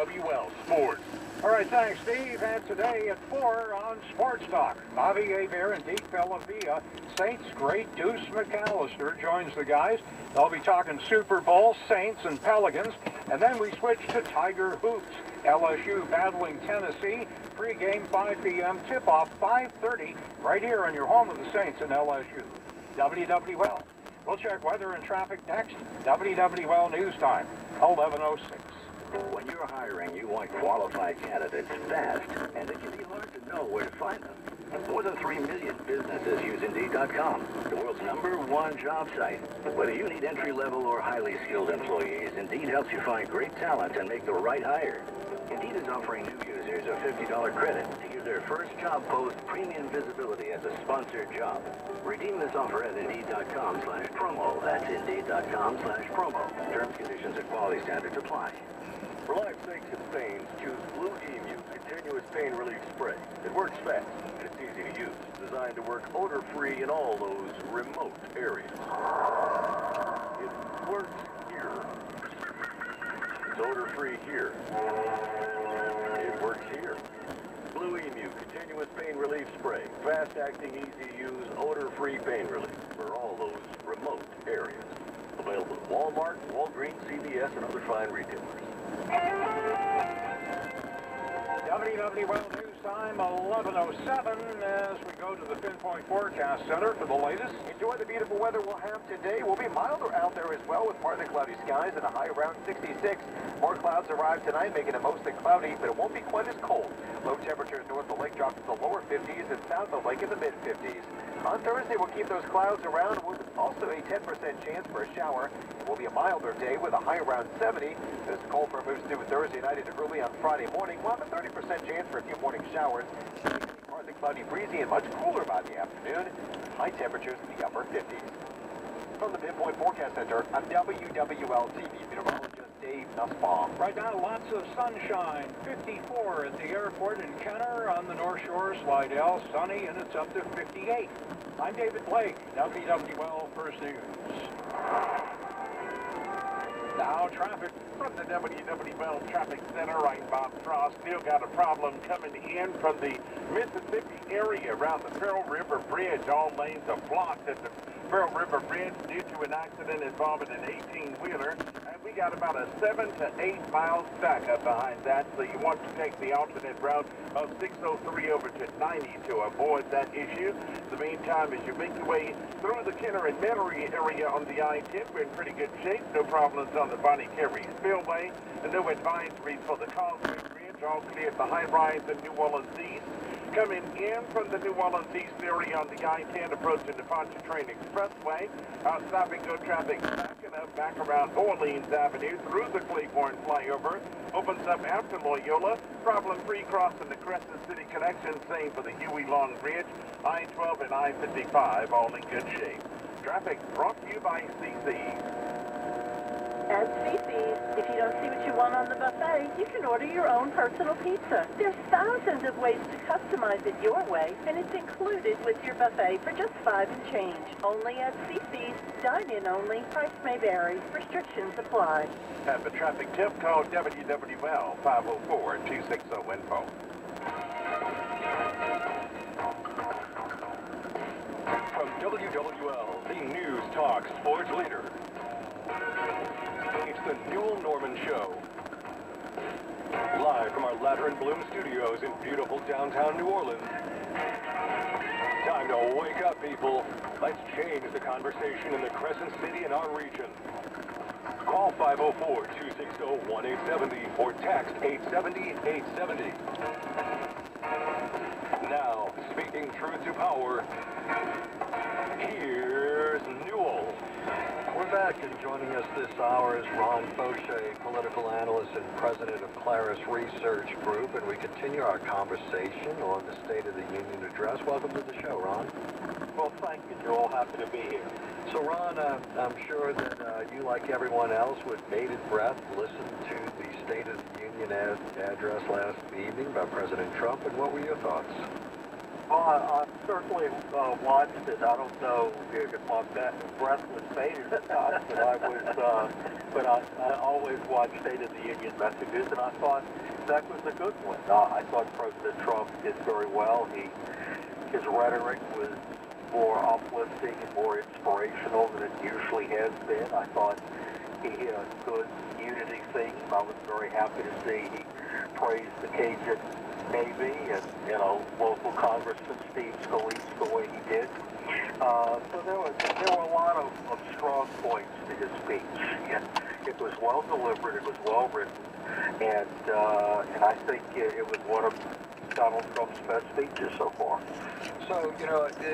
WL Sports. All right, thanks, Steve. And today at 4 on Sports Talk, Bobby Hebert and Deke Bellavia. Saints great Deuce McAllister joins the guys. They'll be talking Super Bowl, Saints, and Pelicans. And then we switch to Tiger Hoops. LSU battling Tennessee. Pre-game 5 p.m. Tip-off 5:30 right here on your home of the Saints in LSU. WWL. We'll check weather and traffic next. WWL News Time, 11:06. When you're hiring, you want qualified candidates fast, and it can be hard to know where to find them. More than 3 million businesses use Indeed.com, the world's #1 job site. Whether you need entry-level or highly skilled employees, Indeed helps you find great talent and make the right hire. Indeed is offering new users a $50 credit to use their first job post premium visibility as a sponsored job. Redeem this offer at Indeed.com/promo. That's Indeed.com/promo. Terms, conditions, and quality standards apply. For life's sakes and stains, choose Blue Emu Continuous Pain Relief Spray. It works fast, and it's easy to use. Designed to work odor-free in all those remote areas. It works here. It's odor-free here. It works here. Blue Emu Continuous Pain Relief Spray. Fast-acting, easy to use, odor-free pain relief for all those remote areas. Available at Walmart, Walgreens, CVS, and other fine retailers. WWL News Time, 11:07, as we go to the Pinpoint Forecast Center for the latest. Enjoy the beautiful weather we'll have today. We'll be milder out there as well with partly cloudy skies and a high around 66. More clouds arrive tonight, making it mostly cloudy, but it won't be quite as cold. Low temperatures north of the lake drop to the lower 50s and south of the lake in the mid-50s. On Thursday, we'll keep those clouds around with also a 10% chance for a shower. It will be a milder day with a high around 70. This cold front moves through Thursday night into early on Friday morning. We'll have a 30% chance for a few morning showers. Partly cloudy, breezy, and much cooler by the afternoon. High temperatures in the upper 50s. From the Pinpoint Forecast Center, I'm WWL TV meteorologist Dave Nussbaum. Right now, lots of sunshine. 54 at the airport in Kenner on the North Shore, Slidell. Sunny, and it's up to 58. I'm David Blake, WWL First News. Now, traffic. From the WWL Traffic Center, I'm Bob Frost. Still got a problem coming in from the Mississippi area around the Pearl River Bridge. All lanes are blocked at the Pearl River Bridge due to an accident involving an 18-wheeler. And we got about a 7 to 8 mile stack up behind that. So you want to take the alternate route of 603 over to 90 to avoid that issue. In the meantime, as you make your way through the Kenner and Metairie area on the I-10, we're in pretty good shape. No problems on the Bonnie Carey Spillway, and no advisories for the Causeway Bridge. All clear at the high rise in New Orleans East. Coming in from the New Orleans East area on the I-10, approaching the Pontchartrain Expressway. Stop-and-go traffic backing up back around Orleans Avenue through the Claiborne flyover. Opens up after Loyola. Problem-free crossing the Crescent City connection. Same for the Huey Long Bridge. I-12 and I-55 all in good shape. Traffic brought to you by CC's. At CC's, if you don't see what you want on the buffet, you can order your own personal pizza. There's thousands of ways to customize it your way, and it's included with your buffet for just $5 and change. Only at CC's, dine-in only, price may vary, restrictions apply. Have a traffic tip, call WWL 504-260-INFO. From WWL, the News Talk Sports Leader. It's the Newell Norman Show. Live from our Ladder and Bloom studios in beautiful downtown New Orleans. Time to wake up, people. Let's change the conversation in the Crescent City and our region. Call 504-260-1870 or text 870-870. Now, speaking truth to power, here's Newell. We're back, and joining us this hour is Ron Fauché, political analyst and president of Claris Research Group, and we continue our conversation on the State of the Union address. Welcome to the show, Ron. Well, thank you. You're all happy to be here. So, Ron, I'm sure that you, like everyone else, with bated breath, listened to the State of the Union address last evening by President Trump, and what were your thoughts? Well, certainly watched it. I don't know if my breath was faded or not, but I always watched State of the Union messages, and I thought that was a good one. I thought President Trump did very well. His rhetoric was more uplifting and more inspirational than it usually has been. I thought he had a good unity theme. I was very happy to see he praised the Cajun Navy and, local Congressman Steve Scalise the way he did. So there were a lot of strong points to his speech. And it was well delivered, it was well written, and I think it was one of Donald Trump's best speeches so far. So,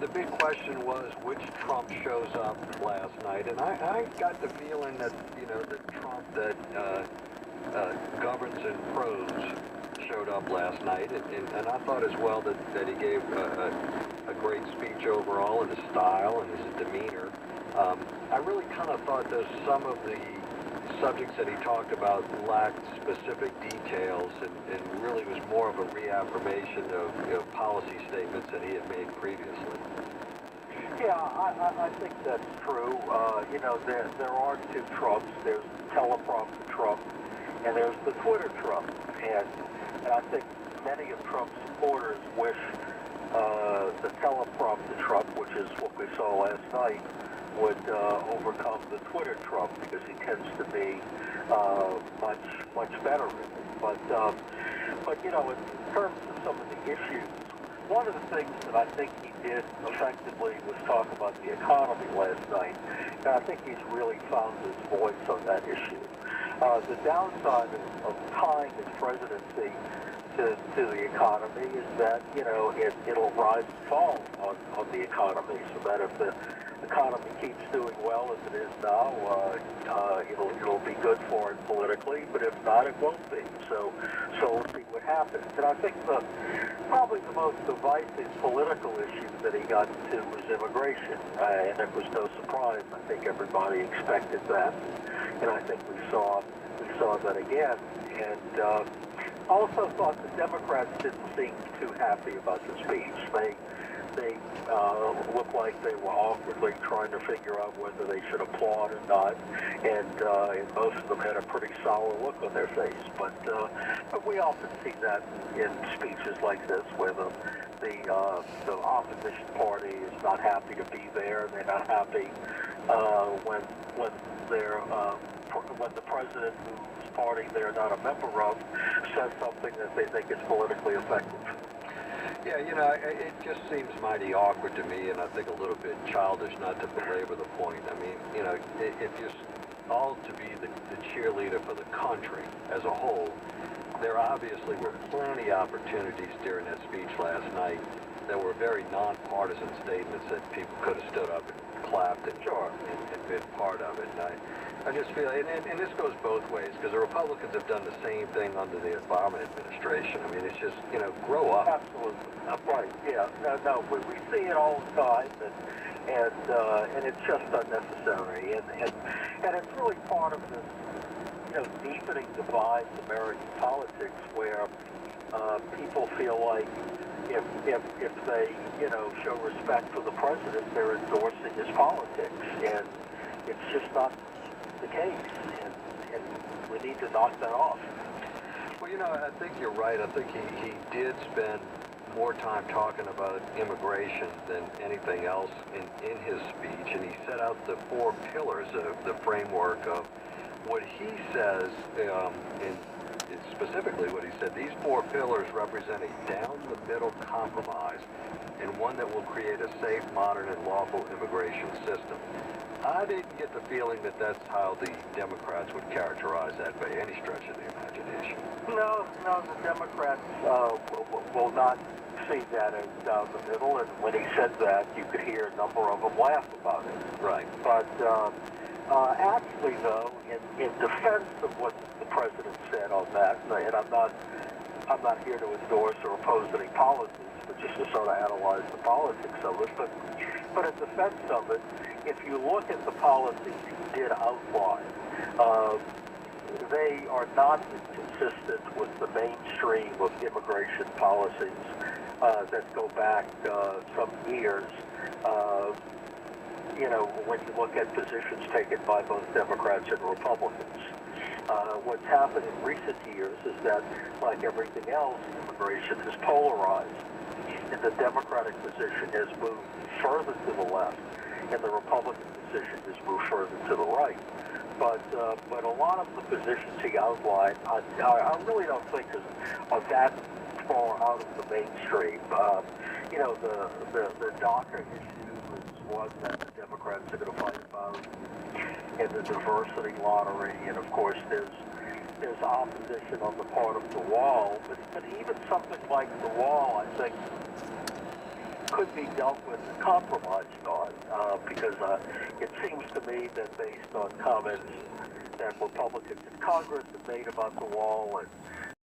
the big question was which Trump shows up last night, and I got the feeling that, that Trump that governs in prose showed up last night, and I thought as well that he gave a great speech overall in his style and his demeanor. I really kind of thought that some of the subjects that he talked about lacked specific details and really was more of a reaffirmation of policy statements that he had made previously. Yeah, I think that's true. There are two Trumps. There's teleprompter Trump and there's the Twitter Trump. And I think many of Trump's supporters wish the teleprompter Trump, which is what we saw last night, would overcome the Twitter Trump, because he tends to be much better at it. But in terms of some of the issues, one of the things that I think he did effectively was talk about the economy last night, and I think he's really found his voice on that issue. The downside of tying his presidency to the economy is that, it'll rise and fall on the economy, so that if the economy keeps doing well as it is now, it'll be good for it politically, but if not, it won't be. So we'll see what happens. And I think probably the most divisive political issue that he got into was immigration, and it was no surprise. I think everybody expected that, and I think we saw that again. And I also thought the Democrats didn't seem too happy about the speech. They looked like they were awkwardly trying to figure out whether they should applaud or not, and most of them had a pretty sour look on their face. But we often see that in speeches like this, where the opposition party is not happy to be there. They're not happy when the president, whose party they're not a member of, says something that they think is politically effective. Yeah, it just seems mighty awkward to me, and I think a little bit childish not to belabor the point. I mean, if you're all to be the cheerleader for the country as a whole, there obviously were plenty of opportunities during that speech last night that were very nonpartisan statements that people could have stood up and clapped and been part of it. And I just feel, and this goes both ways, because the Republicans have done the same thing under the Obama administration. I mean, it's just, grow up. Absolutely. Right, yeah. No, we see it all the time, and it's just unnecessary. And it's really part of this, deepening divide in American politics, where people feel like if they, show respect for the president, they're endorsing his politics, and it's just not the case, and we need to knock that off. Well, I think you're right. I think he did spend more time talking about immigration than anything else in his speech, and he set out the 4 pillars of the framework of what he says, specifically what he said, these 4 pillars represent a down-the-middle compromise, and one that will create a safe, modern, and lawful immigration system. I didn't get the feeling that that's how the Democrats would characterize that by any stretch of the imagination. No, the Democrats will not see that as down the middle, and when he said that, you could hear a number of them laugh about it. Right. But actually, though, in defense of what the president said on that, and I'm not here to endorse or oppose any policies, but just to sort of analyze the politics of it. But in defense of it, if you look at the policies he did outline, they are not consistent with the mainstream of immigration policies that go back some years. You know, when you look at positions taken by both Democrats and Republicans. What's happened in recent years is that, like everything else, immigration is polarized. And the Democratic position has moved further to the left, and the Republican position has moved further to the right. But a lot of the positions he outlined, I really don't think are that far out of the mainstream. You know, the DACA issue is one that the Democrats are going to fight about, and the diversity lottery, and of course there's opposition on the part of the wall, but even something like the wall, I think, could be dealt with and compromised on, because it seems to me that based on comments that Republicans in Congress have made about the wall, and